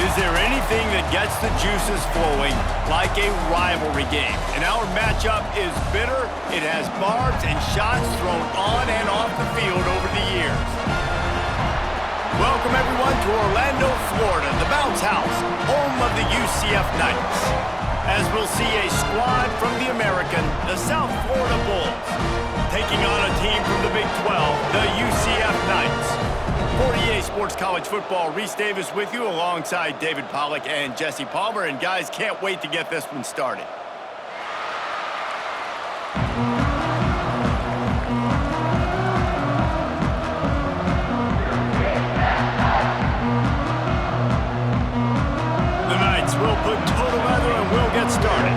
Is there anything that gets the juices flowing like a rivalry game? And our matchup is bitter. It has barbs and shots thrown on and off the field over the years. Welcome, everyone, to Orlando, Florida, the Bounce House, home of the UCF Knights. As we'll see a squad from the American, the South Florida Bulls, taking on a team from the Big 12, the UCF Knights. 48 Sports College Football, Reese Davis with you alongside David Pollack and Jesse Palmer. And guys, can't wait to get this one started. The Knights will put total weather and we'll get started.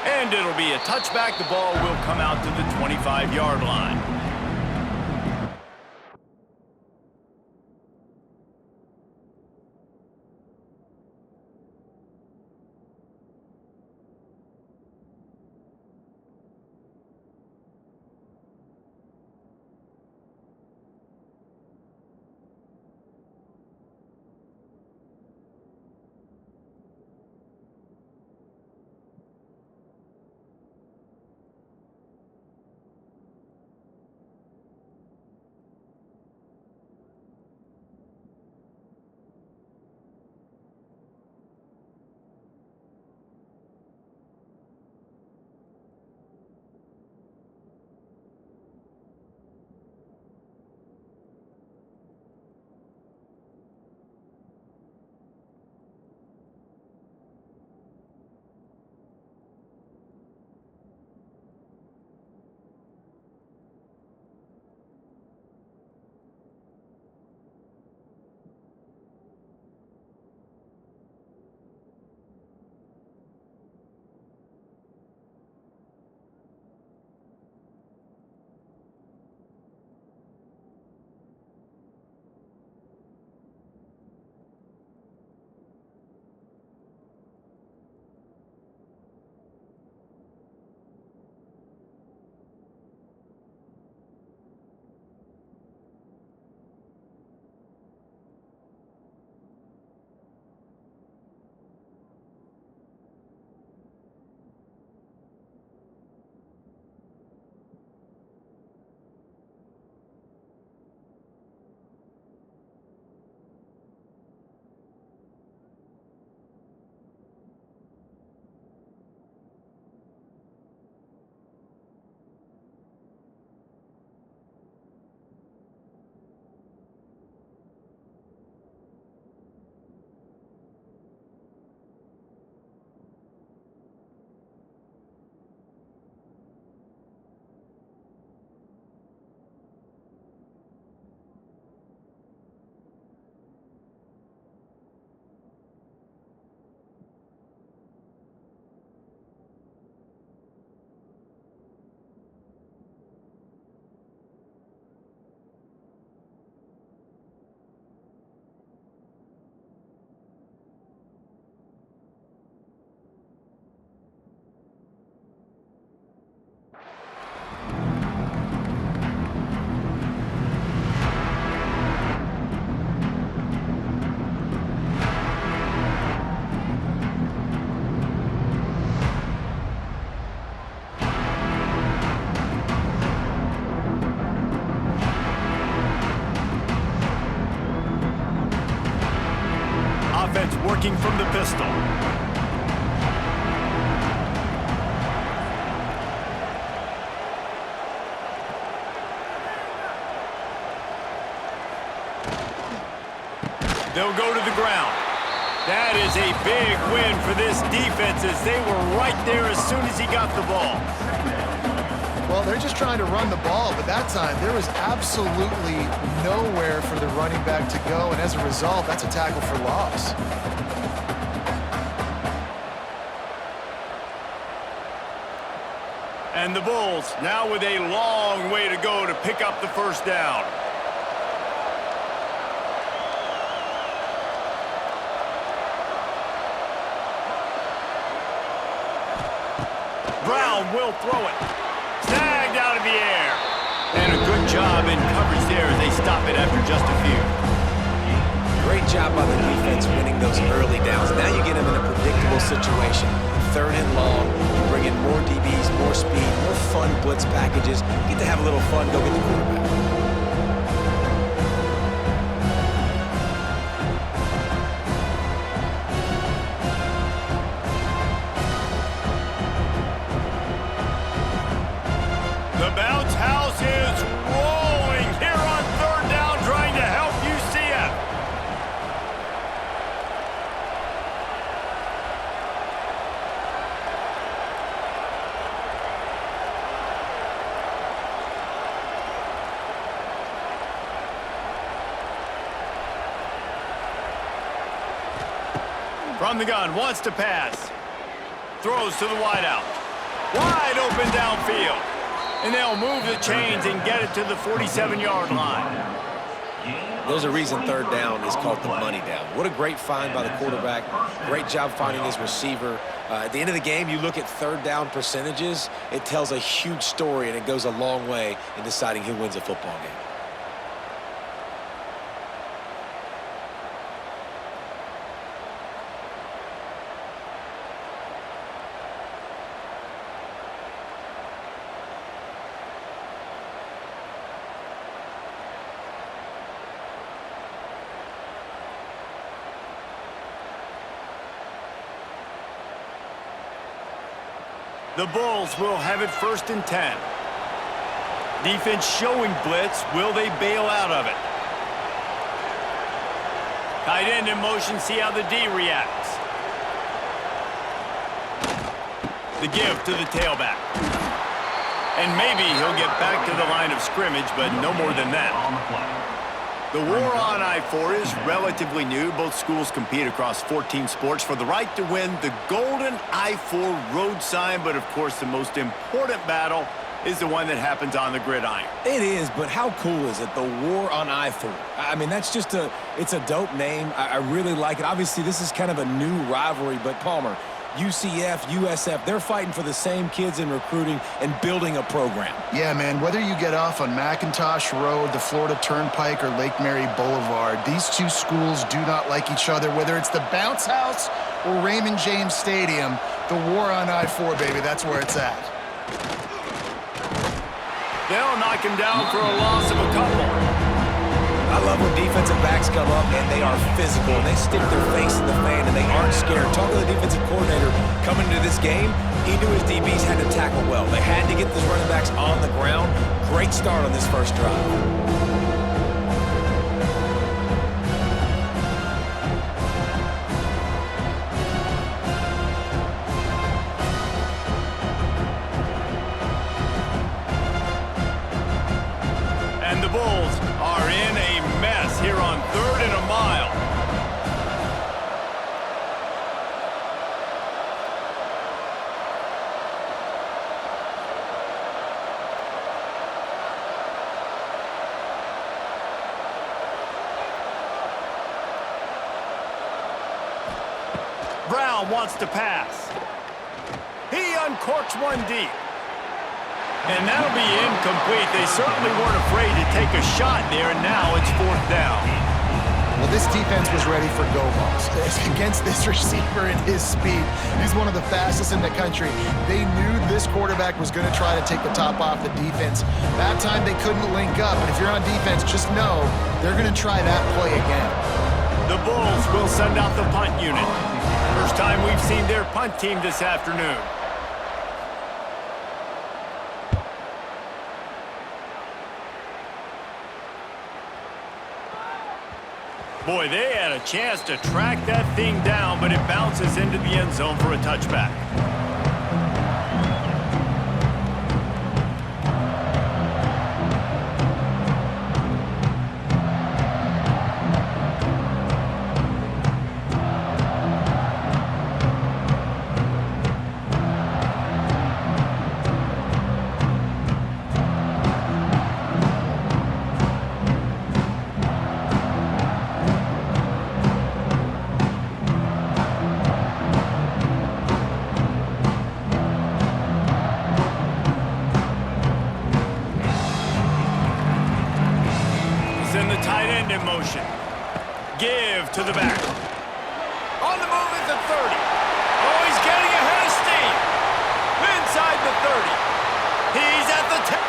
And it'll be a touchback. The ball will come out to the 25-yard line. Working from the pistol. They'll go to the ground. That is a big win for this defense as they were right there as soon as he got the ball. Well, they're just trying to run the ball, but that time there was absolutely nowhere for the running back to go, and as a result, that's a tackle for loss. And the Bulls now with a long way to go to pick up the first down. Brown will throw it. Snagged out of the air. And a good job in coverage there as they stop it after just a few. Great job by the defense winning those early downs. Now you get them in a predictable situation. 3rd and long, you bring in more DBs, more speed, more fun blitz packages. You get to have a little fun, go get the quarterback. The bounce house is rolling here on 3rd down, trying to help UCF. From the gun, wants to pass. Throws to the wideout. Wide open downfield. And they'll move the chains and get it to the 47-yard line. There's a reason 3rd down is called the money down. What a great find by the quarterback. Great job finding his receiver. At the end of the game, you look at 3rd down percentages. It tells a huge story, and it goes a long way in deciding who wins a football game. The Bulls will have it 1st and 10. Defense showing blitz. Will they bail out of it? Tight end in motion. See how the D reacts. The give to the tailback. And maybe he'll get back to the line of scrimmage, but no more than that. The war on I-4 is relatively new. Both schools compete across 14 sports for the right to win the golden I-4 road sign. But, of course, the most important battle is the one that happens on the gridiron. It is, but how cool is it, the war on I-4? I mean, that's just it's a dope name. I really like it. Obviously, this is kind of a new rivalry, but Palmer, UCF, USF, they're fighting for the same kids in recruiting and building a program. Yeah, man, whether you get off on McIntosh Road, the Florida Turnpike, or Lake Mary Boulevard, these two schools do not like each other. Whether it's the Bounce House or Raymond James Stadium, the war on I-4, baby, that's where it's at. They'll knock him down for a loss of a couple. I love when defensive backs come up and they are physical and they stick their face in the fan and they aren't scared. Talk to the defensive coordinator coming into this game. He knew his DBs had to tackle well. They had to get those running backs on the ground. Great start on this first drive. And the Bulls are in a mess here on 3rd and a mile. Brown wants to pass. He uncorks one deep. And that'll be incomplete. They certainly weren't afraid to take a shot there, and now it's 4th down. Well, this defense was ready for go balls. Against this receiver and his speed, he's one of the fastest in the country. They knew this quarterback was going to try to take the top off the defense. That time they couldn't link up, but if you're on defense, just know they're going to try that play again. The Bulls will send out the punt unit. First time we've seen their punt team this afternoon. Boy, they had a chance to track that thing down, but it bounces into the end zone for a touchback. motion. Give to the back. On the move at the 30. Oh, he's getting ahead of steam. Inside the 30. He's at the 10.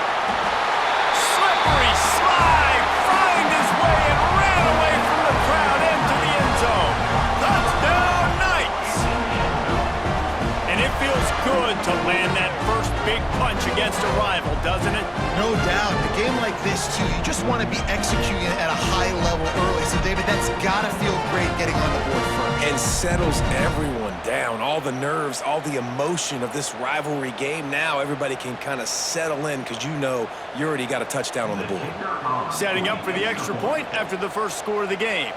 Slippery slide. Find his way and ran away from the crowd into the end zone. Touchdown, Knights. And it feels good to land that first big punch against a rival, doesn't it? No doubt. A game like this, too, you just want to be executing it at a high level early. So, David, that's got to feel great getting on the board first. And settles everyone down. All the nerves, all the emotion of this rivalry game. Now everybody can kind of settle in because you know you already got a touchdown on the board. Setting up for the extra point after the first score of the game.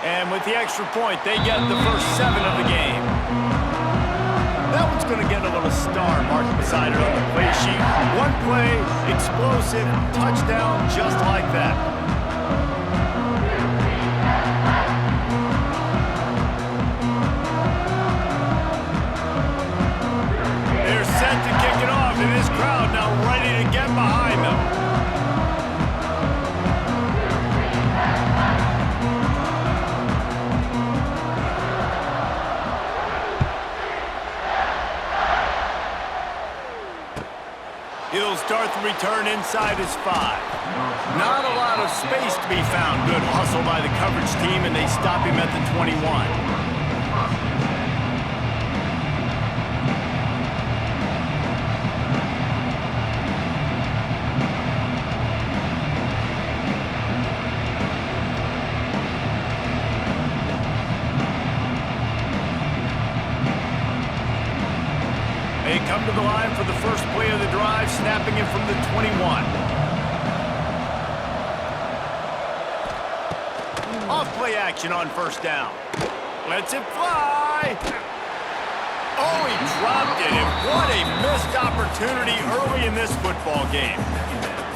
And with the extra point, they get the first 7 of the game. That one's going to get a little star marked beside it on the play sheet. One play, explosive, touchdown, just like that. They're set to kick it off, and this crowd now ready to get behind them. He'll start the return inside his 5. Not a lot of space to be found. Good hustle by the coverage team, and they stop him at the 21. They come to the line for the first play of the drive, snapping it from the 21. Off-play action on first down. Lets it fly. Oh, he dropped it, and what a missed opportunity early in this football game.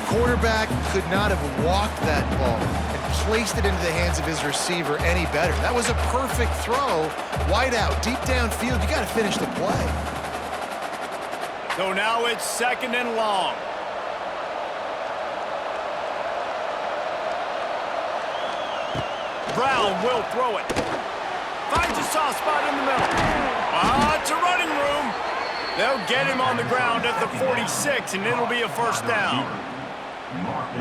Quarterback could not have walked that ball and placed it into the hands of his receiver any better. That was a perfect throw. Wide out, deep downfield. You got to finish the play. So now it's 2nd and long. Brown will throw it. Finds a soft spot in the middle. It's a running room. They'll get him on the ground at the 46, and it'll be a first down.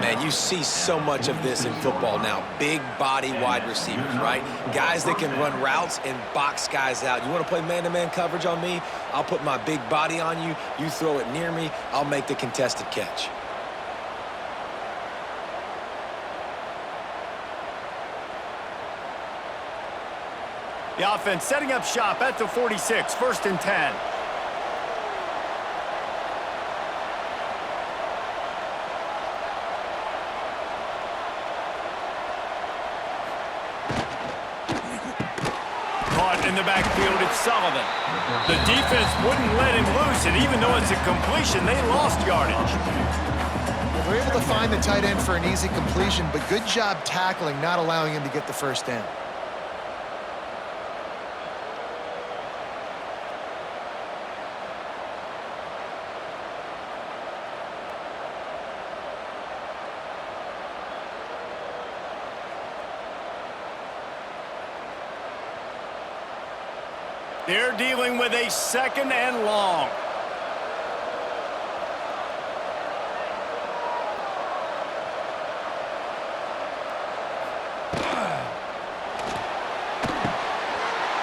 Man, you see so much of this in football now. Big body wide receivers, right? Guys that can run routes and box guys out. You want to play man-to-man coverage on me? I'll put my big body on you. You throw it near me, I'll make the contested catch. The offense setting up shop at the 46, 1st and 10. Caught in the backfield, it's Sullivan. The defense wouldn't let him loose, and even though it's a completion, they lost yardage. They're able to find the tight end for an easy completion, but good job tackling, not allowing him to get the first down. They're dealing with a 2nd and long.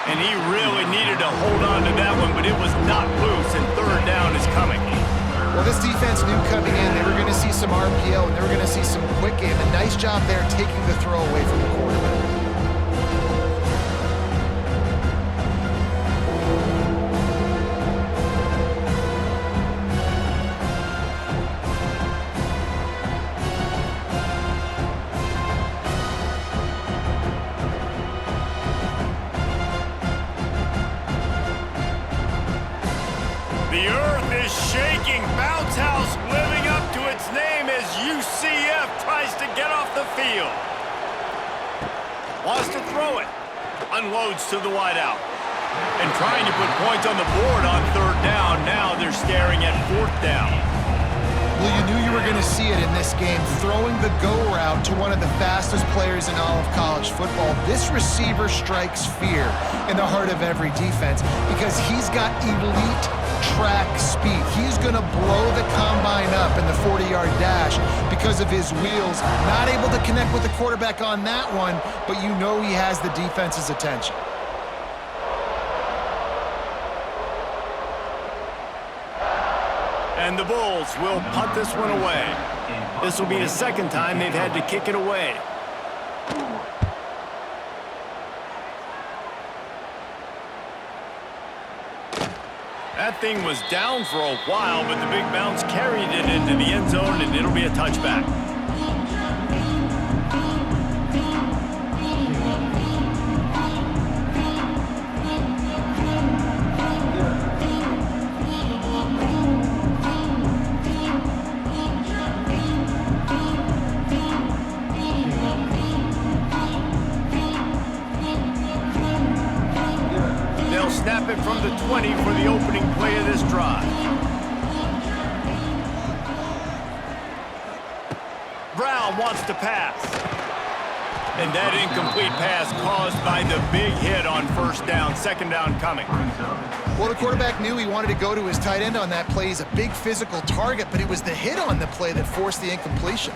And he really needed to hold on to that one, but it was not loose, and 3rd down is coming. Well, this defense knew coming in they were going to see some RPO and they were going to see some quick game. A nice job there taking the throw away from the quarterback. The earth is shaking. Bounce House living up to its name as UCF tries to get off the field. Wants to throw it. Unloads to the wideout. And trying to put points on the board on 3rd down. Now they're staring at 4th down. Well, you knew you were going to see it in this game, throwing the go route to one of the fastest players in all of college football. This receiver strikes fear in the heart of every defense because he's got elite track speed. He's going to blow the combine up in the 40-yard dash because of his wheels. Not able to connect with the quarterback on that one, but you know he has the defense's attention. And the Bulls will punt this one away. This will be the second time they've had to kick it away. That thing was down for a while, but the big bounce carried it into the end zone, and it'll be a touchback. Snap it from the 20 for the opening play of this drive. Brown wants to pass. And that incomplete pass caused by the big hit on first down, second down coming. Well, the quarterback knew he wanted to go to his tight end on that play. He's a big physical target, but it was the hit on the play that forced the incompletion.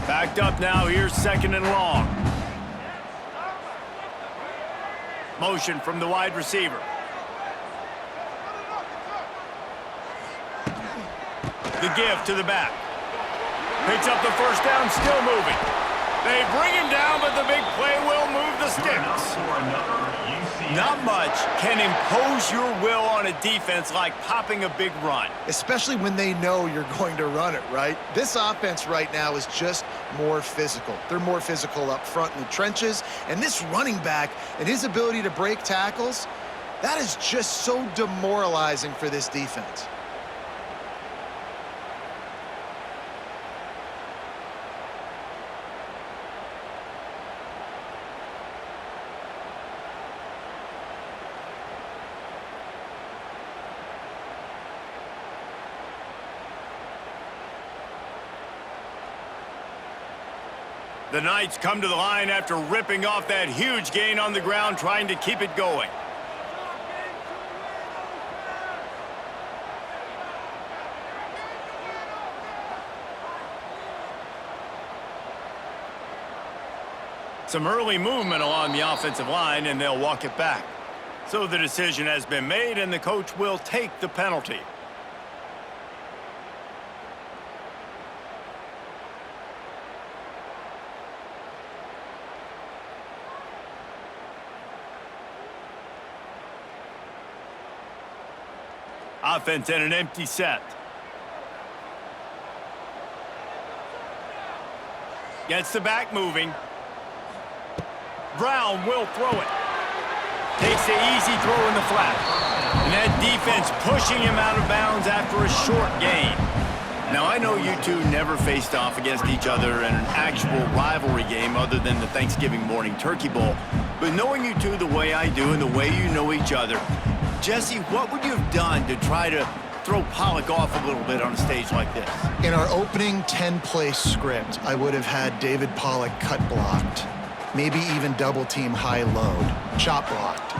Backed up now, here's second and long. Motion from the wide receiver. The give to the back. Picks up the first down, still moving. They bring him down, but the big play will move the sticks. Not much can impose your will on a defense like popping a big run. Especially when they know you're going to run it, right? This offense right now is just more physical. They're more physical up front in the trenches. And this running back and his ability to break tackles, that is just so demoralizing for this defense. The Knights come to the line after ripping off that huge gain on the ground, trying to keep it going. Some early movement along the offensive line, and they'll walk it back. So the decision has been made, and the coach will take the penalty. Offense in an empty set. Gets the back moving. Brown will throw it. Takes the easy throw in the flat. And that defense pushing him out of bounds after a short gain. Now, I know you two never faced off against each other in an actual rivalry game other than the Thanksgiving morning Turkey Bowl. But knowing you two the way I do and the way you know each other, Jesse, what would you have done to try to throw Pollock off a little bit on a stage like this? In our opening 10-play script, I would have had David Pollock cut blocked, maybe even double-team high-load, chop blocked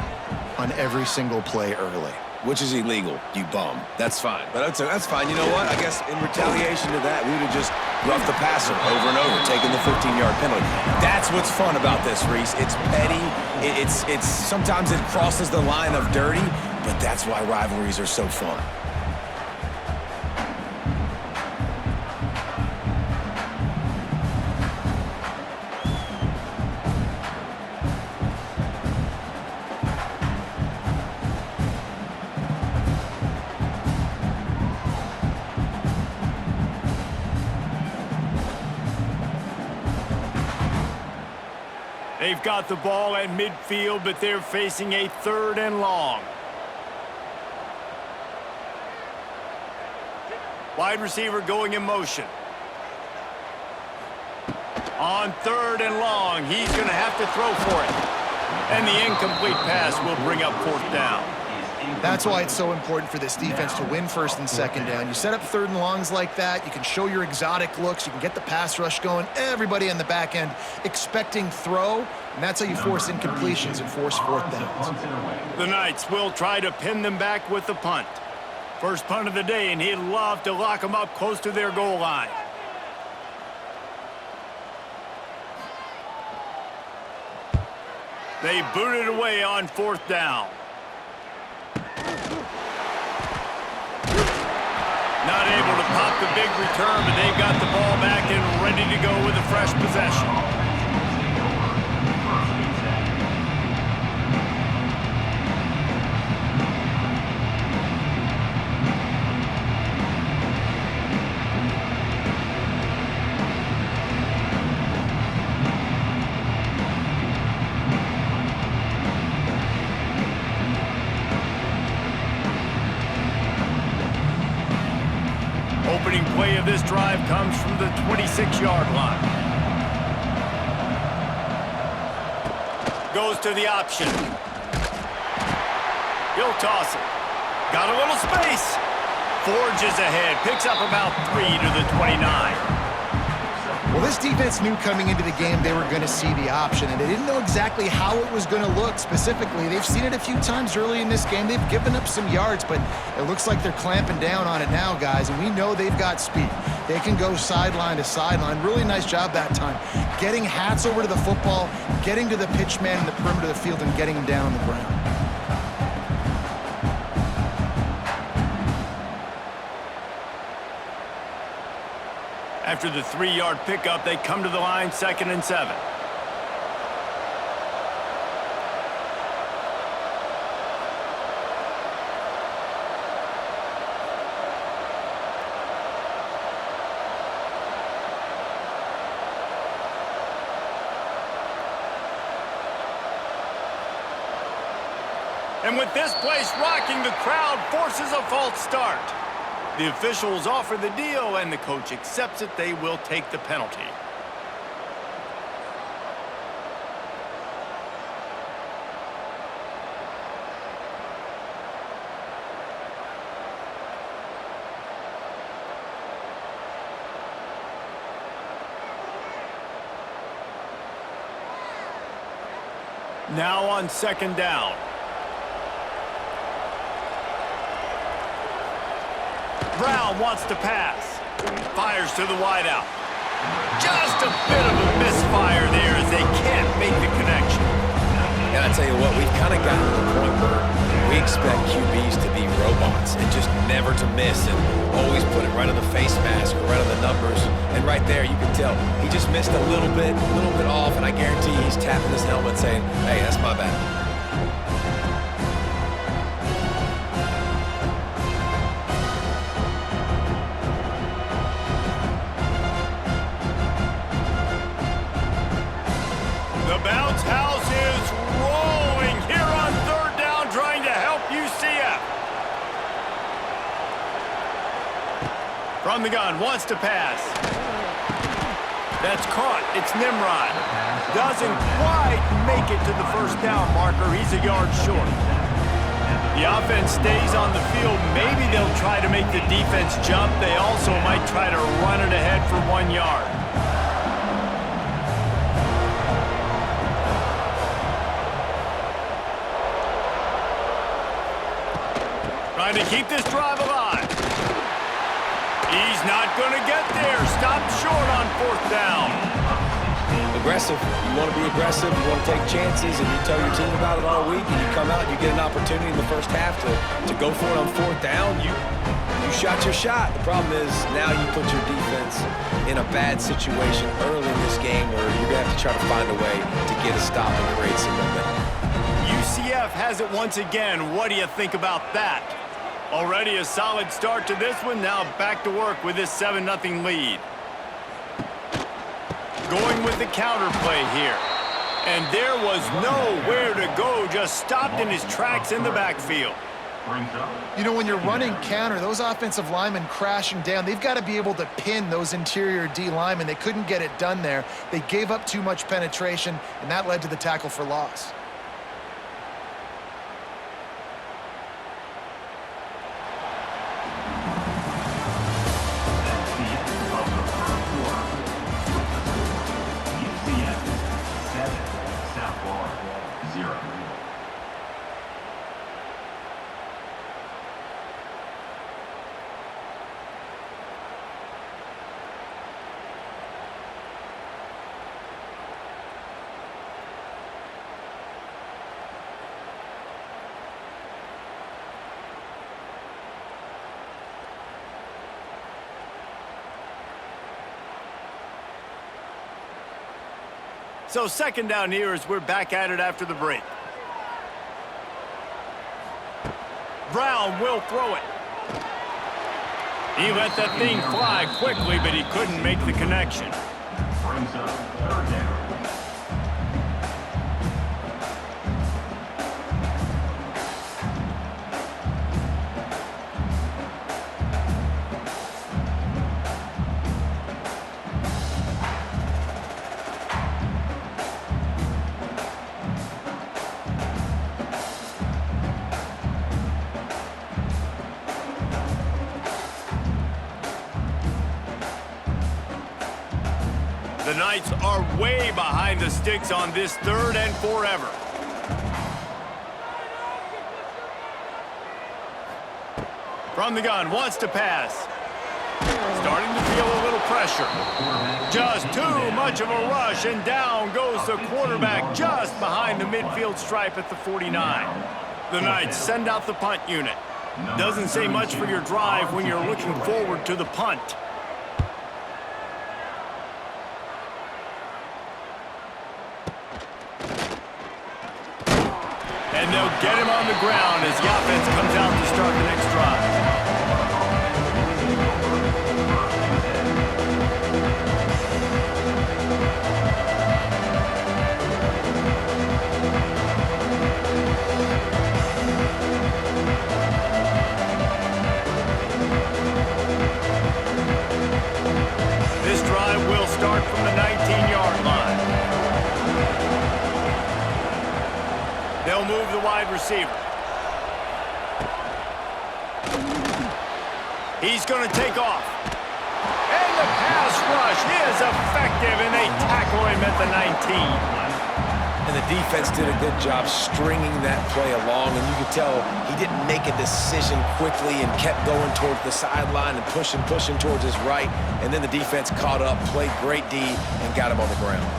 on every single play early. Which is illegal, you bum. That's fine. But that's fine. You know what? I guess in retaliation to that, we would have just roughed the passer over and over, taking the 15-yard penalty. That's what's fun about this, Reese. It's petty. It's sometimes it crosses the line of dirty, but that's why rivalries are so fun. They've got the ball at midfield, but they're facing a third and long. Wide receiver going in motion. On 3rd and long, he's going to have to throw for it. And the incomplete pass will bring up 4th down. That's why it's so important for this defense to win 1st and 2nd down. You set up 3rd and longs like that, you can show your exotic looks, you can get the pass rush going, everybody on the back end expecting throw, and that's how you force incompletions and force 4th downs. The Knights will try to pin them back with the punt. First punt of the day, and he'd love to lock them up close to their goal line. They boot it away on 4th down. Not able to pop the big return, but they've got the ball back and ready to go with a fresh possession. Opening play of this drive comes from the 26-yard line. Goes to the option. He'll toss it. Got a little space. Forges ahead. Picks up about 3 to the 29. Well, this defense knew coming into the game they were going to see the option, and they didn't know exactly how it was going to look specifically. They've seen it a few times early in this game. They've given up some yards, but it looks like they're clamping down on it now, guys, and we know they've got speed. They can go sideline to sideline. Really nice job that time. Getting hats over to the football, getting to the pitch man in the perimeter of the field, and getting him down on the ground. After the 3-yard pickup, they come to the line, 2nd and 7. And with this place rocking, the crowd forces a false start. The officials offer the deal, and the coach accepts it. They will take the penalty. Now on 2nd down. Brown wants to pass. Fires to the wideout. Just a bit of a misfire there as they can't make the connection. And I tell you what, we've kind of gotten to the point where we expect QBs to be robots and just never to miss and always put it right on the face mask or right on the numbers. And right there, you can tell he just missed a little bit off, and I guarantee he's tapping his helmet saying, hey, that's my bad. Bounce house is rolling here on 3rd down, trying to help UCF. From the gun, wants to pass. That's caught. It's Nimrod. Doesn't quite make it to the 1st down marker. He's a yard short. The offense stays on the field. Maybe they'll try to make the defense jump. They also might try to run it ahead for 1 yard. Trying to keep this drive alive. He's not going to get there. Stopped short on 4th down. Aggressive. You want to be aggressive. You want to take chances, and you tell your team about it all week, and you come out and you get an opportunity in the first half to go for it on 4th down. You shot your shot. The problem is now you put your defense in a bad situation early in this game where you're going to have to try to find a way to get a stop and create some momentum. UCF has it once again. What do you think about that? Already a solid start to this one. Now back to work with this 7-0 lead. Going with the counter play here. And there was nowhere to go. Just stopped in his tracks in the backfield. You know, when you're running counter, those offensive linemen crashing down, they've got to be able to pin those interior D linemen. They couldn't get it done there. They gave up too much penetration, and that led to the tackle for loss. So second down here as we're back at it after the break. Brown will throw it. He let that thing fly quickly, but he couldn't make the connection. Brings up third down. The Knights are way behind the sticks on this third and forever. From the gun, wants to pass. Starting to feel a little pressure. Just too much of a rush, and down goes the quarterback just behind the midfield stripe at the 49. The Knights send out the punt unit. Doesn't say much for your drive when you're looking forward to the punt. And they'll get him on the ground as the offense comes out to start the next drive. This drive will start from the 19-yard line. They'll move the wide receiver. He's going to take off. And the pass rush is effective, and they tackle him at the 19. And the defense did a good job stringing that play along, and you could tell he didn't make a decision quickly and kept going towards the sideline and pushing towards his right. And then the defense caught up, played great D, and got him on the ground.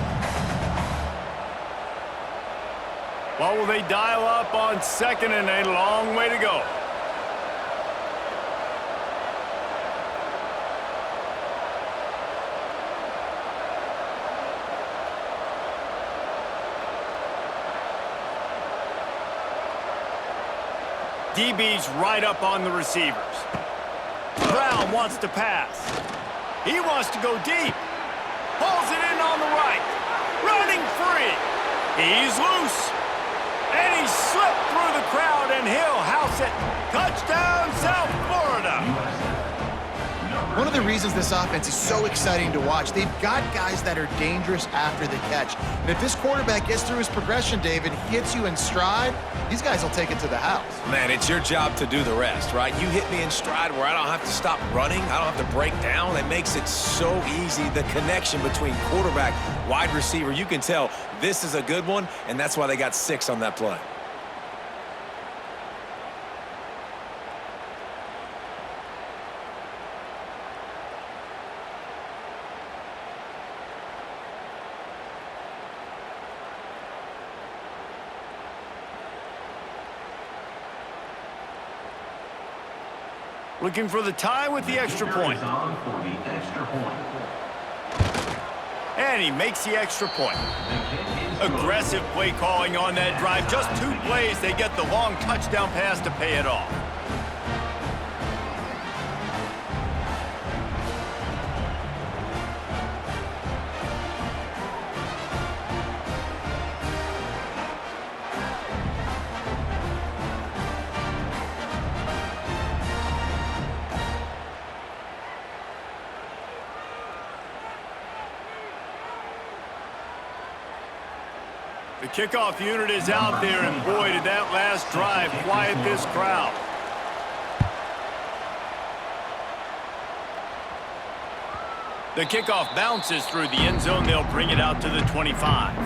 What will they dial up on second and a long way to go? DB's right up on the receivers. Brown wants to pass. He wants to go deep. Pulls it in on the right. Running free. He's loose. And he slipped through the crowd, and he'll house it. Touchdown, South Florida. One of the reasons this offense is so exciting to watch, they've got guys that are dangerous after the catch. And if this quarterback gets through his progression, David, hits you in stride, these guys will take it to the house. Man, it's your job to do the rest, right? You hit me in stride where I don't have to stop running. I don't have to break down. It makes it so easy. The connection between quarterback, wide receiver, you can tell this is a good one, and that's why they got 6 on that play. Looking for the tie with the extra point. And he makes the extra point. Aggressive play calling on that drive. Just 2 plays, they get the long touchdown pass to pay it off. The kickoff unit is out there, and boy, did that last drive quiet this crowd. The kickoff bounces through the end zone. They'll bring it out to the 25.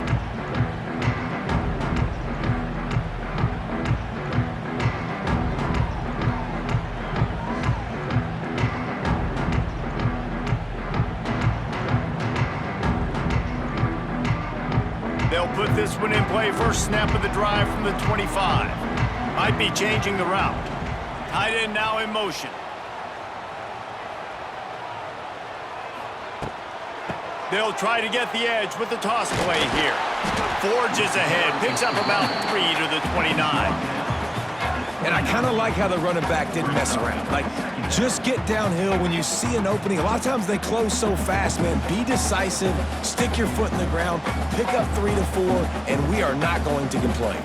They'll put this one in play. First snap of the drive from the 25. Might be changing the route. Tight end now in motion. They'll try to get the edge with the toss play here. Forges ahead, picks up about 3 to the 29. And I kind of like how the running back didn't mess around. Like, just get downhill when you see an opening. A lot of times they close so fast, man. Be decisive, stick your foot in the ground, pick up 3 to 4, and we are not going to complain.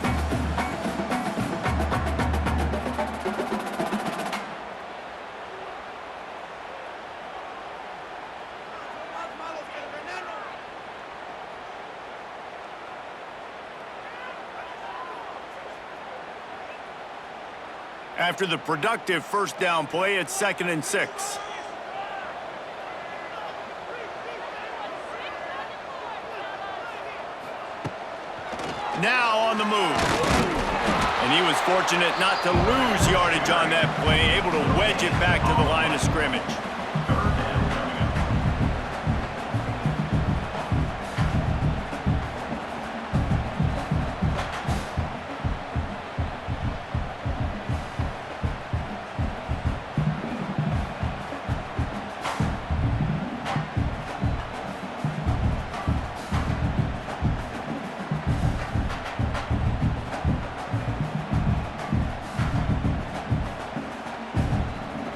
After the productive first down play, it's 2nd and 6. Now on the move. And he was fortunate not to lose yardage on that play, able to wedge it back to the line of scrimmage.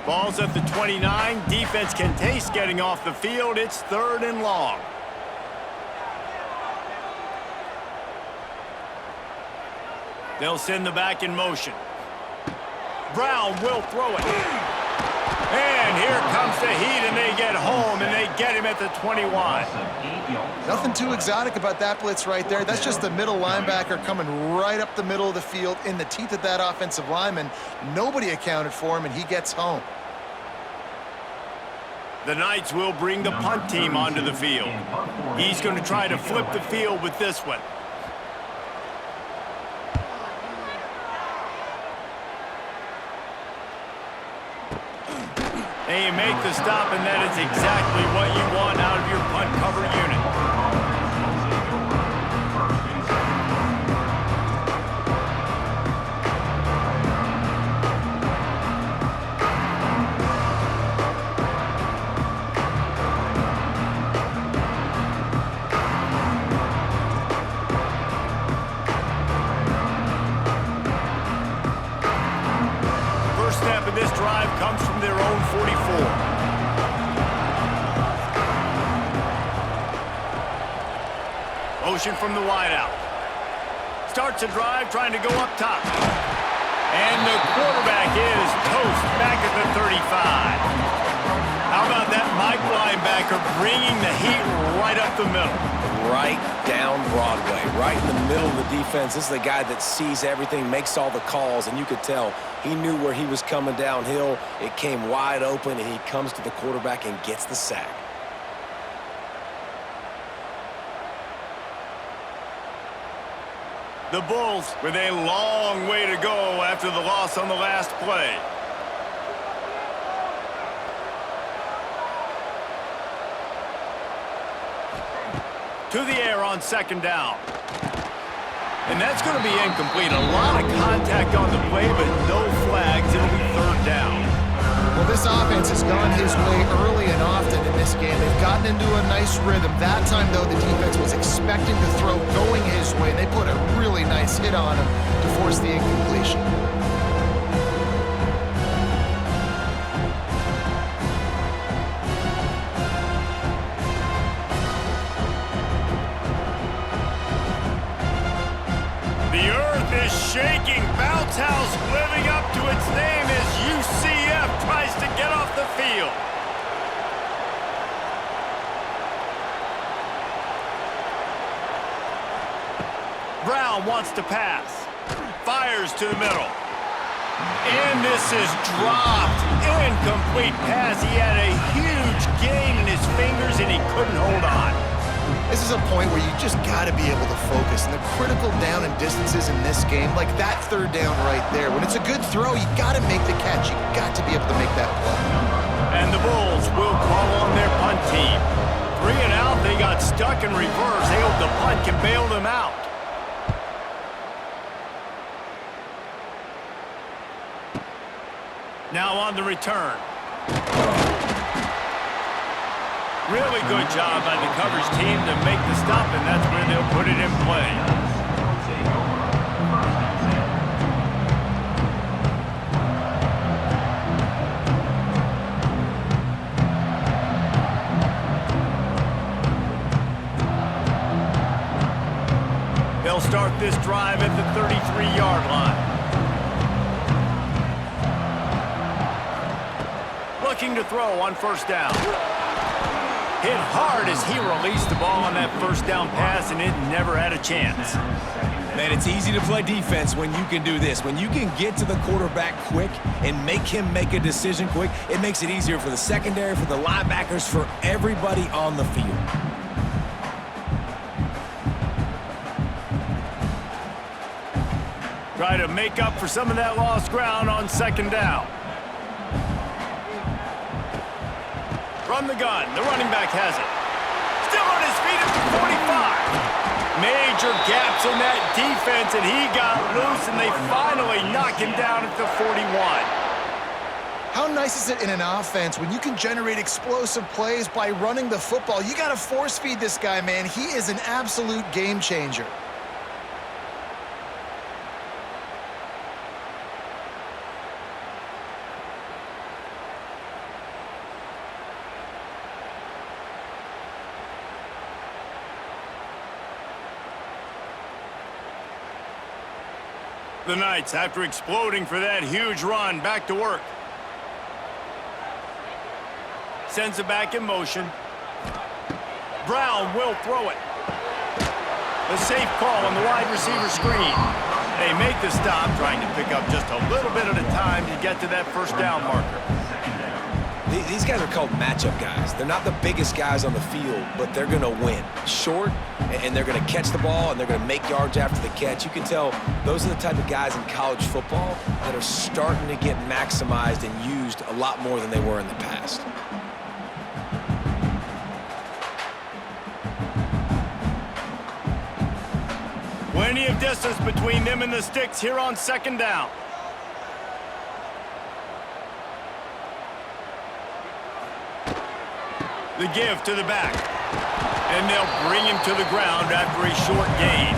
Ball's at the 29. Defense can taste getting off the field. It's 3rd and long. They'll send the back in motion. Brown will throw it. And here comes the heat, and they get home, and they get him at the 21. Nothing too exotic about that blitz right there. That's just the middle linebacker coming right up the middle of the field in the teeth of that offensive lineman. Nobody accounted for him, and he gets home. The Knights will bring the punt team onto the field. He's going to try to flip the field with this one. And you make the stop, and that is exactly what you want out of your punt cover unit. This drive comes from their own 44. Motion from the wideout. Starts a drive trying to go up top. And the quarterback is toast back at the 35. How about that Mike linebacker bringing the heat right up the middle? Right down Broadway, right in the middle of the defense. This is the guy that sees everything, makes all the calls, and you could tell he knew where he was coming downhill. It came wide open, and he comes to the quarterback and gets the sack. The Bulls with a long way to go after the loss on the last play. To the air on 2nd down. And that's going to be incomplete. A lot of contact on the play, but no flags. It'll be 3rd down. Well, this offense has gone his way early and often in this game. They've gotten into a nice rhythm. That time, though, the defense was expecting the throw going his way. They put a really nice hit on him to force the incompletion. Shaking bounce house living up to its name as UCF tries to get off the field. Brown wants to pass. Fires to the middle. And this is dropped. Incomplete pass. He had a huge gain in his fingers, and he couldn't hold on. This is a point where you just got to be able to focus. And the critical down and distances in this game, like that third down right there, when it's a good throw, you got to make the catch. You got to be able to make that play. And the Bulls will call on their punt team. 3 and out, they got stuck in reverse. They hope the punt can bail them out. Now on the return. Really good job by the coverage team to make the stop, and that's where they'll put it in play. They'll start this drive at the 33-yard line. Looking to throw on first down. Hit hard as he released the ball on that first down pass, and it never had a chance. Man, it's easy to play defense when you can do this. When you can get to the quarterback quick and make him make a decision quick, it makes it easier for the secondary, for the linebackers, for everybody on the field. Try to make up for some of that lost ground on second down. From the gun, the running back has it. Still on his feet at the 45. Major gaps in that defense, and he got loose, and they finally knock him down at the 41. How nice is it in an offense when you can generate explosive plays by running the football? You got to force feed this guy, man. He is an absolute game changer. The Knights, after exploding for that huge run, back to work. Sends it back in motion. Brown will throw it. A safe call on the wide receiver screen. They make the stop, trying to pick up just a little bit at a time to get to that first down marker. These guys are called matchup guys. They're not the biggest guys on the field, but they're going to win. Short, and they're going to catch the ball, and they're going to make yards after the catch. You can tell those are the type of guys in college football that are starting to get maximized and used a lot more than they were in the past. Plenty of distance between them and the sticks here on second down. The give to the back. And they'll bring him to the ground after a short gain.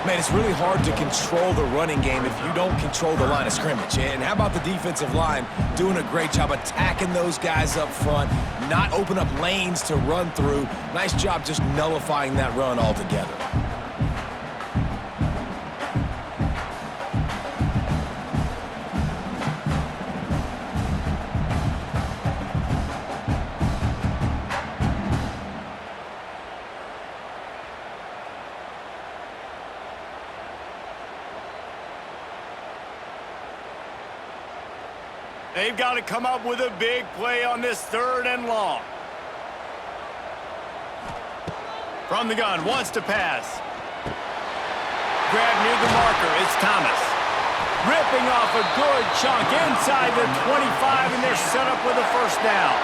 Man, it's really hard to control the running game if you don't control the line of scrimmage. And how about the defensive line doing a great job attacking those guys up front, not open up lanes to run through. Nice job just nullifying that run altogether. They've got to come up with a big play on this third and long. From the gun, wants to pass. Grab near the marker, it's Thomas. Ripping off a good chunk inside the 25, and they're set up with a first down.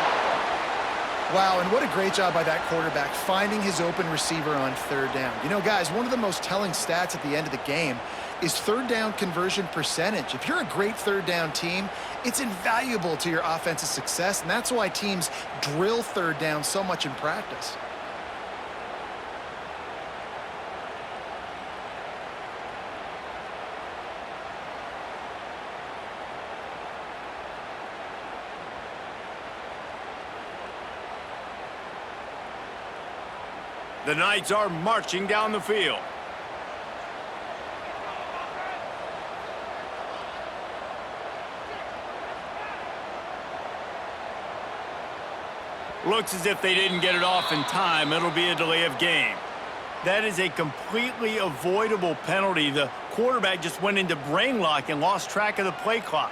Wow, and what a great job by that quarterback finding his open receiver on third down. You know, guys, one of the most telling stats at the end of the game is third down conversion percentage. If you're a great third down team, it's invaluable to your offensive success, and that's why teams drill third down so much in practice. The Knights are marching down the field. Looks as if they didn't get it off in time. It'll be a delay of game. That is a completely avoidable penalty. The quarterback just went into brain lock and lost track of the play clock.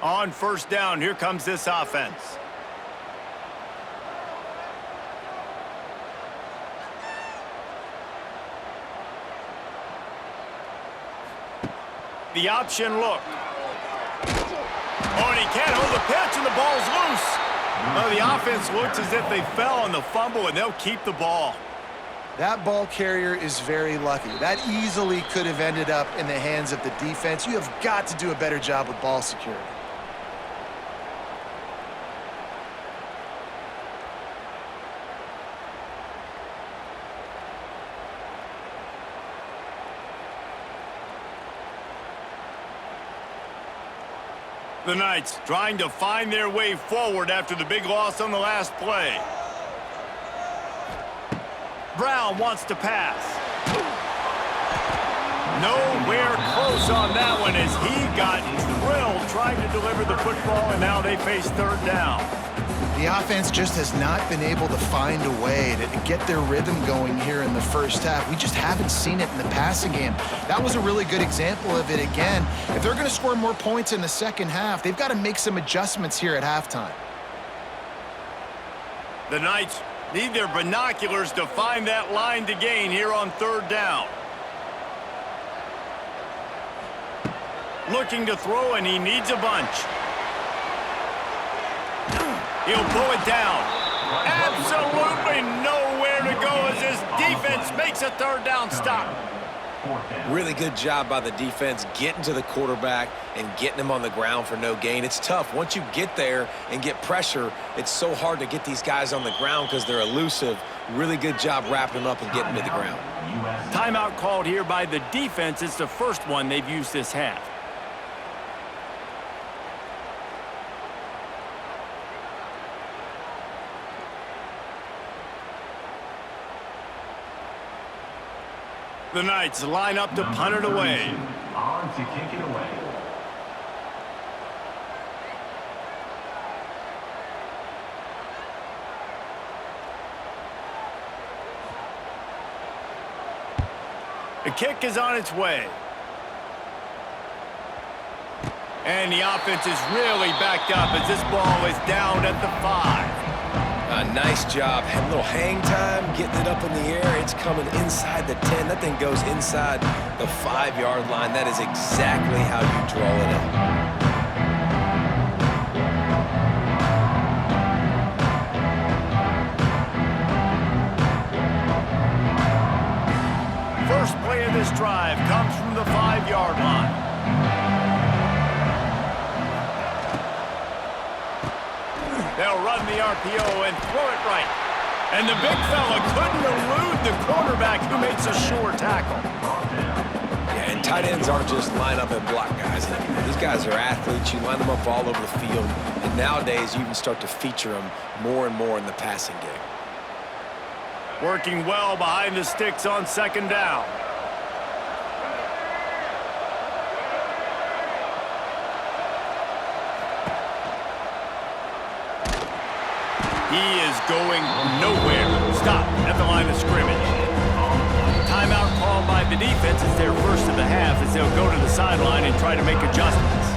On first down, here comes this offense. The option look. Oh, and he can't hold the pitch, and the ball's loose. Oh, the offense looks as if they fell on the fumble, and they'll keep the ball. That ball carrier is very lucky. That easily could have ended up in the hands of the defense. You have got to do a better job with ball security. The Knights trying to find their way forward after the big loss on the last play. Brown wants to pass. Nowhere close on that one as he got drilled trying to deliver the football, and now they face third down. The offense just has not been able to find a way to get their rhythm going here in the first half. We just haven't seen it in the passing game. That was a really good example of it again. If they're going to score more points in the second half, they've got to make some adjustments here at halftime. The Knights need their binoculars to find that line to gain here on third down. Looking to throw, and he needs a bunch. He'll pull it down. Absolutely nowhere to go as his defense makes a third down stop. Really good job by the defense getting to the quarterback and getting him on the ground for no gain. It's tough. Once you get there and get pressure, it's so hard to get these guys on the ground because they're elusive. Really good job wrapping them up and getting to the ground. Timeout called here by the defense. It's the first one they've used this half. The Knights line up to punt it away. On to kick it away. The kick is on its way. And the offense is really backed up as this ball is down at the 5. Nice job. Had a little hang time, getting it up in the air. It's coming inside the 10. That thing goes inside the 5-yard line. That is exactly how you draw it up. First play of this drive comes from the 5-yard line. They'll run the RPO and throw it right. And the big fella couldn't elude the quarterback who makes a sure tackle. Yeah, and tight ends aren't just line up and block guys anymore. These guys are athletes. You line them up all over the field. And nowadays, you can start to feature them more and more in the passing game. Working well behind the sticks on second down. He is going nowhere. Stop at the line of scrimmage. Timeout called by the defense. It's their first of the half as they'll go to the sideline and try to make adjustments.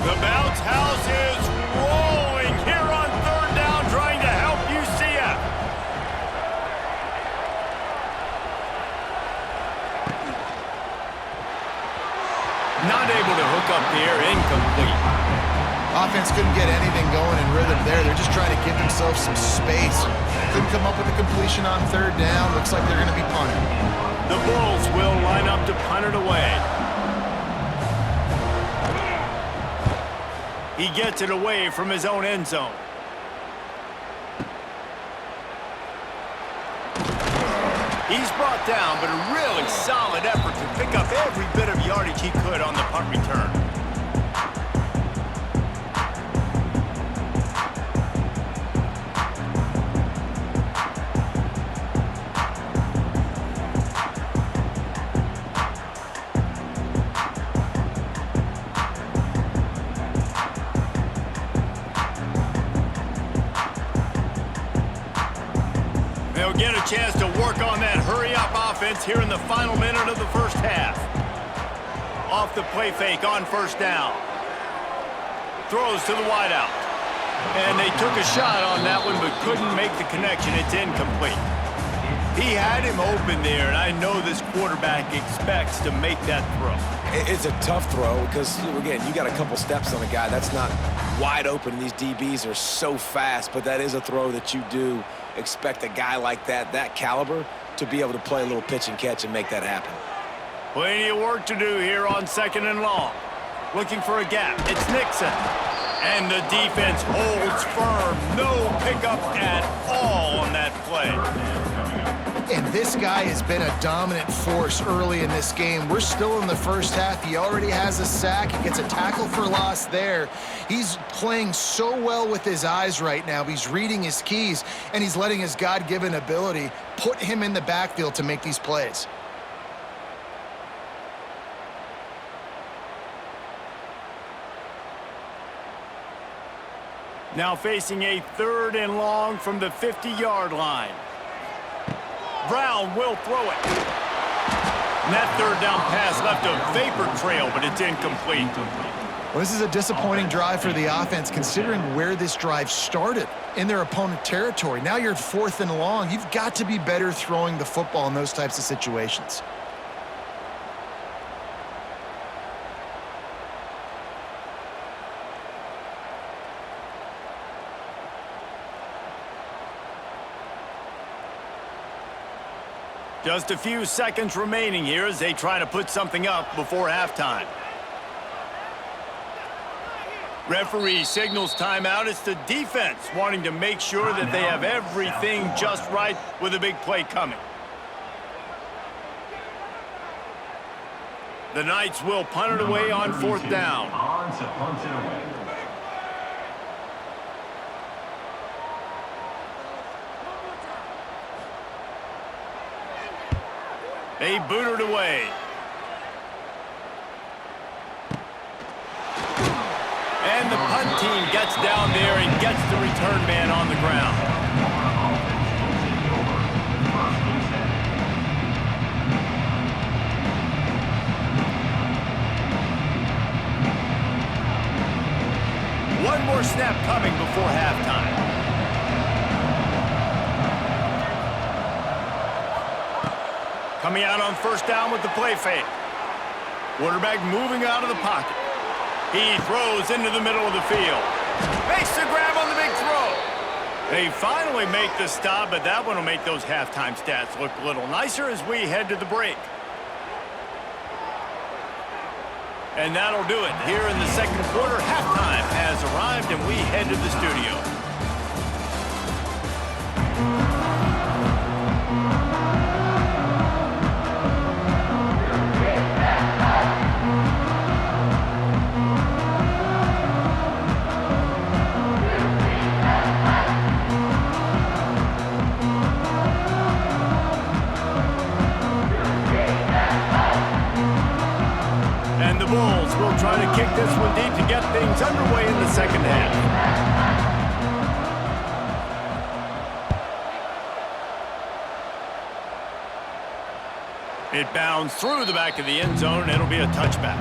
The bounce house is rolling here on third down, trying to help UCF. Not able to hook up there, incomplete. Offense couldn't get anything going in rhythm there. They're just trying to give themselves some space. Couldn't come up with a completion on third down. Looks like they're going to be punting. The Bulls will line up to punt it away. He gets it away from his own end zone. He's brought down, but a really solid effort to pick up every bit of yardage he could on the punt return. They'll get a chance to work on that hurry-up offense here in the final minute of the first half. Off the play fake on first down. Throws to the wideout. And they took a shot on that one but couldn't make the connection. It's incomplete. He had him open there, and I know this quarterback expects to make that throw. It's a tough throw because, again, you got a couple steps on a guy. That's not wide open. These DBs are so fast, but that is a throw that you do expect a guy like that caliber, to be able to play a little pitch and catch and make that happen. Plenty of work to do here on 2nd and long. Looking for a gap. It's Nixon. And the defense holds firm. No pickup at all on that play. And this guy has been a dominant force early in this game. We're still in the first half. He already has a sack. He gets a tackle for loss there. He's playing so well with his eyes right now. He's reading his keys, and he's letting his God-given ability put him in the backfield to make these plays. Now facing a 3rd and long from the 50-yard line. Brown will throw it. And that 3rd down pass left a vapor trail, but it's incomplete. Well, this is a disappointing drive for the offense, considering where this drive started in their opponent territory. Now you're at 4th and long. You've got to be better throwing the football in those types of situations. Just a few seconds remaining here as they try to put something up before halftime. Referee signals timeout. It's the defense wanting to make sure that they have everything just right with a big play coming. The Knights will punt it away on 4th down. On to punt it away. They boot it away. And the punt team gets down there and gets the return man on the ground. One more snap coming before halftime. Coming out on 1st down with the play fake. Quarterback moving out of the pocket. He throws into the middle of the field. Makes the grab on the big throw. They finally make the stop, but that one will make those halftime stats look a little nicer as we head to the break. And that'll do it. Here in the 2nd quarter, halftime has arrived, and we head to the studio. And the Bulls will try to kick this one deep to get things underway in the 2nd half. It bounds through the back of the end zone, and it'll be a touchback.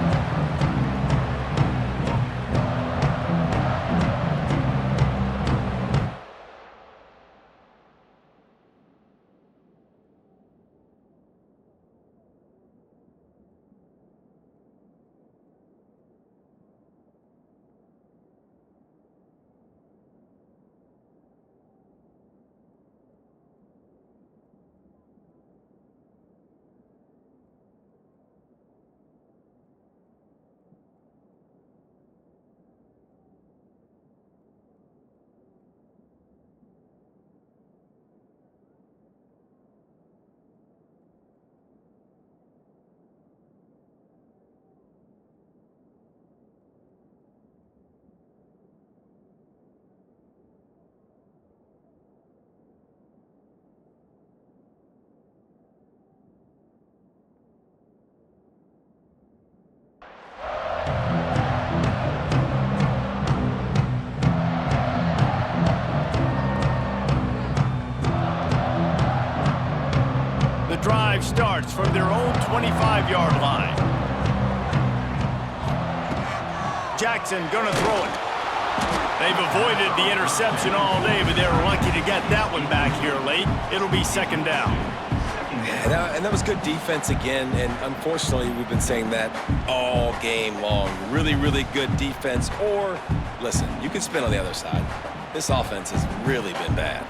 drive starts from their own 25-yard line. Jackson gonna throw it. They've avoided the interception all day, but they were lucky to get that one back here late. It'll be second down. And that was good defense again, and unfortunately, we've been saying that all game long. Really, really good defense, or, listen, you can spin on the other side. This offense has really been bad.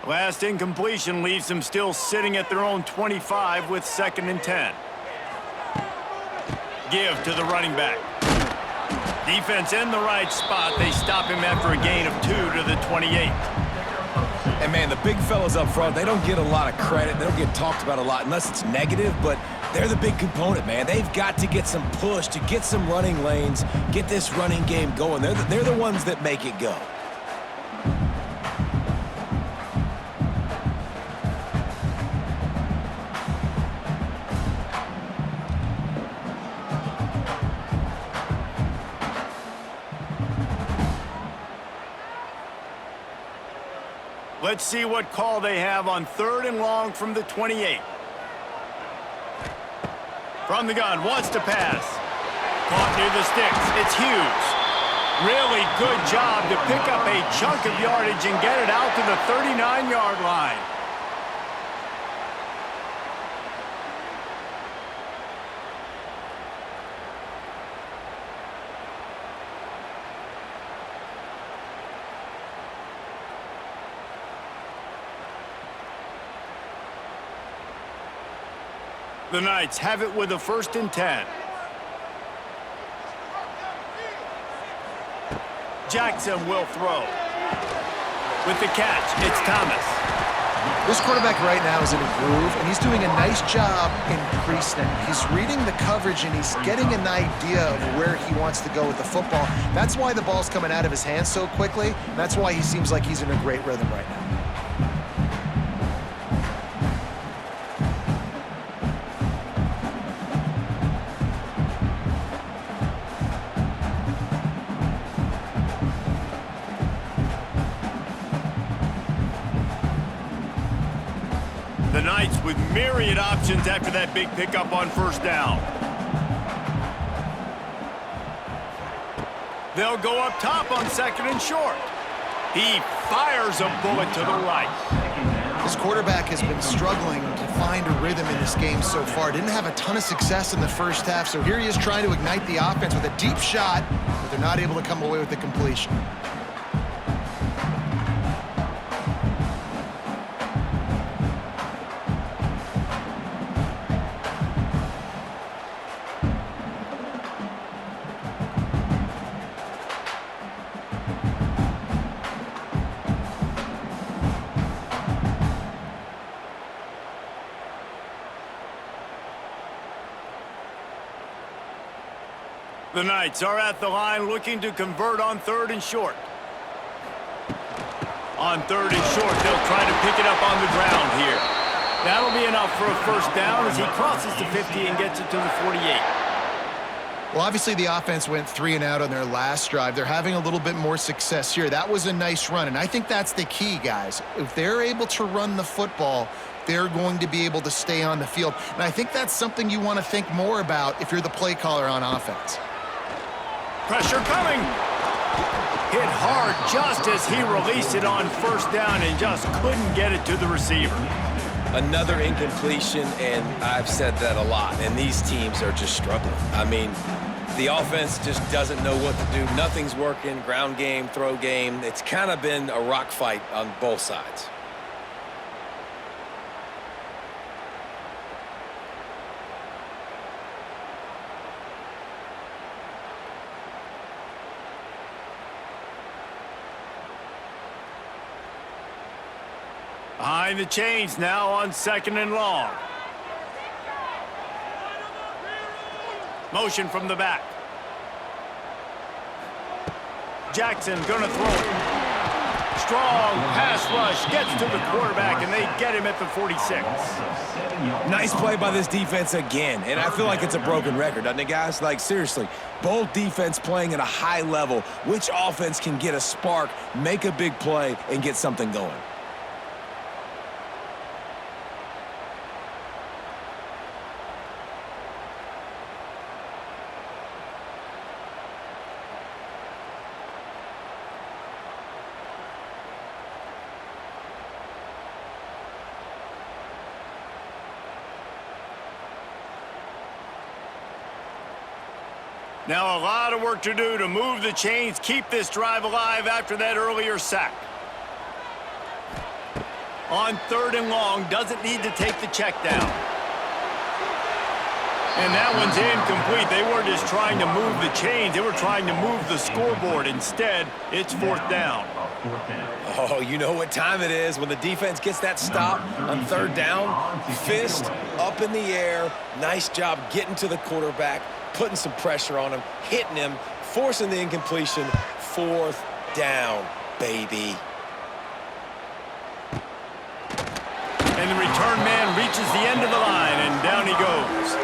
Last incompletion leaves them still sitting at their own 25 with 2nd and 10. Give to the running back. Defense in the right spot. They stop him after a gain of 2 to the 28. And, man, the big fellas up front, they don't get a lot of credit. They don't get talked about a lot unless it's negative, but they're the big component, man. They've got to get some push, to get some running lanes, get this running game going. They're the ones that make it go. Let's see what call they have on 3rd and long from the 28. From the gun, wants to pass. Caught near the sticks. It's Hughes. Really good job to pick up a chunk of yardage and get it out to the 39-yard line. The Knights have it with a 1st and 10. Jackson will throw. With the catch, it's Thomas. This quarterback right now is in a groove, and he's doing a nice job in pre-snap. He's reading the coverage, and he's getting an idea of where he wants to go with the football. That's why the ball's coming out of his hands so quickly. That's why he seems like he's in a great rhythm right now. The Knights with myriad options after that big pickup on 1st down. They'll go up top on 2nd and short. He fires a bullet to the right. This quarterback has been struggling to find a rhythm in this game so far. Didn't have a ton of success in the first half, so here he is trying to ignite the offense with a deep shot, but they're not able to come away with the completion. The Knights are at the line looking to convert on 3rd and short. On 3rd and short, they'll try to pick it up on the ground here. That'll be enough for a 1st down as he crosses the 50 and gets it to the 48. Well, obviously the offense went 3 and out on their last drive. They're having a little bit more success here. That was a nice run, and I think that's the key, guys. If they're able to run the football, they're going to be able to stay on the field. And I think that's something you want to think more about if you're the play caller on offense. Pressure coming. Hit hard just as he released it on 1st down and just couldn't get it to the receiver. Another incompletion, and I've said that a lot, and these teams are just struggling. I mean, the offense just doesn't know what to do. Nothing's working, ground game, throw game. It's kind of been a rock fight on both sides. Behind the chains now on 2nd and long. Motion from the back. Jackson gonna throw it. strong pass rush gets to the quarterback, and they get him at the 46. Nice play by this defense again, and I feel like it's a broken record, doesn't it, guys? Like, seriously, both defense playing at a high level. Which offense can get a spark, make a big play, and get something going? Now a lot of work to do to move the chains, keep this drive alive after that earlier sack. On 3rd and long, doesn't need to take the check down. And that one's incomplete. They weren't just trying to move the chains, they were trying to move the scoreboard. Instead, it's 4th down. Oh, you know what time it is when the defense gets that stop on 3rd down. Fist up in the air. Nice job getting to the quarterback, putting some pressure on him, hitting him, forcing the incompletion. 4th down, baby. And the return man reaches the end of the line, and down he goes.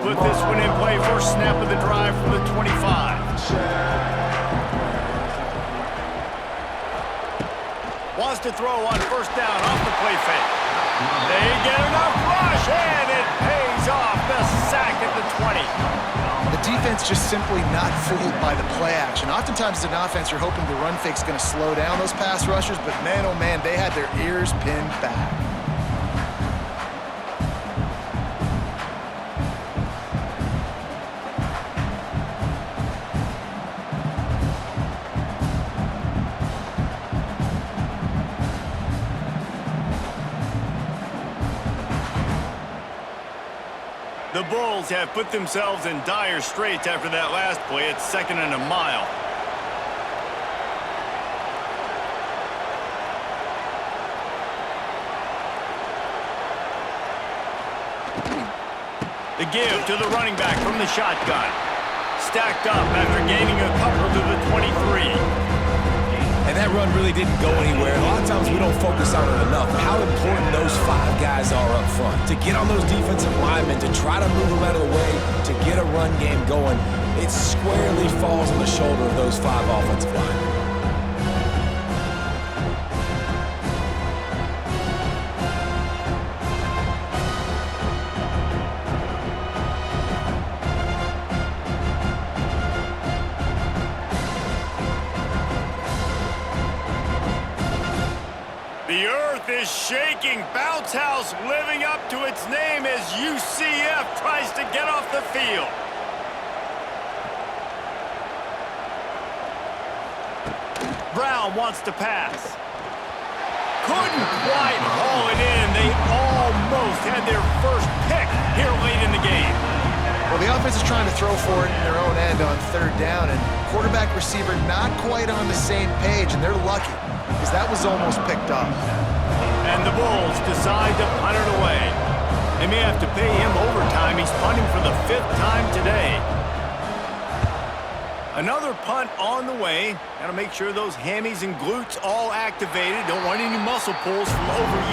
Put this one in play, first snap of the drive from the 25. Wants to throw on 1st down off the play fake. They get enough rush, and it pays off. The sack at the 20. The defense just simply not fooled by the play action. Oftentimes as an offense, you're hoping the run fake's going to slow down those pass rushers, but man, oh man, they had their ears pinned back. The Bulls have put themselves in dire straits after that last play. It's 2nd and a mile. The give to the running back from the shotgun. Stacked up after gaining a couple to the 23. And that run really didn't go anywhere. A lot of times we don't focus on it enough. How important those 5 guys are up front. To get on those defensive linemen, to try to move them out of the way, to get a run game going, it squarely falls on the shoulder of those 5 offensive linemen. The earth is shaking. Bounce House living up to its name as UCF tries to get off the field. Brown wants to pass. Couldn't quite haul it in. They almost had their first pick here late in the game. Well, the offense is trying to throw for it in their own end on 3rd down, and quarterback receiver not quite on the same page, and they're lucky because that was almost picked up. And the Bulls decide to punt it away. They may have to pay him overtime. He's punting for the 5th time today. Another punt on the way. Got to make sure those hammies and glutes all activated. Don't want any muscle pulls from overuse.